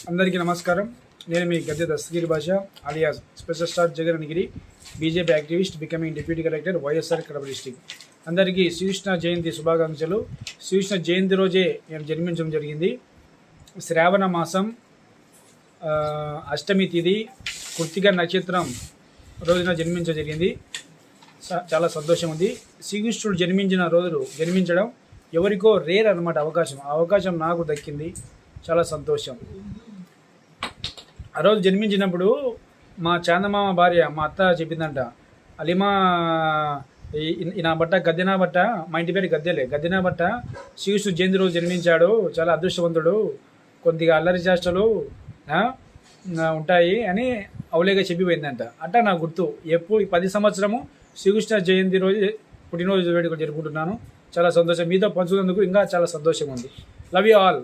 అందరికీ నమస్కారం. నేను మీ Gadde Dastagiri Basha alias special star Jagangiri, BJP activist, becoming deputy collector, YSR Kadapa district. అందరికీ శ్రీకృష్ణ జయంతి శుభాకాంక్షలు. శ్రీకృష్ణ జయంతి రోజే నేను జన్మించడం జరిగింది. శ్రావణ మాసం అష్టమి తిథి కృత్తిక నక్షత్రం రోజున జన్మించడం జరిగింది. చాలా సంతోషం ఉంది. శ్రీకృష్ణుడు జన్మించడం ఎవరికో రేర్ అనమాట అవకాశం నాకు దక్కింది. చాలా సంతోషం. ఆ రోజు జన్మించినప్పుడు మా చాందమామ భార్య మా అత్త చెప్పిందంట, అలిమా నా బట్ట గద్దెనా బట్ట, మా ఇంటి పేరు గద్దెనా బట్ట, శ్రీకృష్ణుడు జయంతి రోజు జన్మించాడు, చాలా అదృష్టవంతుడు, కొద్దిగా అల్లరి చేష్టలు ఉంటాయి అని అవులేగా చెప్పిపోయిందంట. అట్ట నాకు గుర్తు. ఎప్పుడు 10 సంవత్సరము శ్రీకృష్ణ జయంతి రోజు పుట్టినరోజు వేడుక జరుపుకుంటున్నాను. చాలా సంతోషం. మీతో పంచుకున్నందుకు ఇంకా చాలా సంతోషంగా ఉంది. Love you all.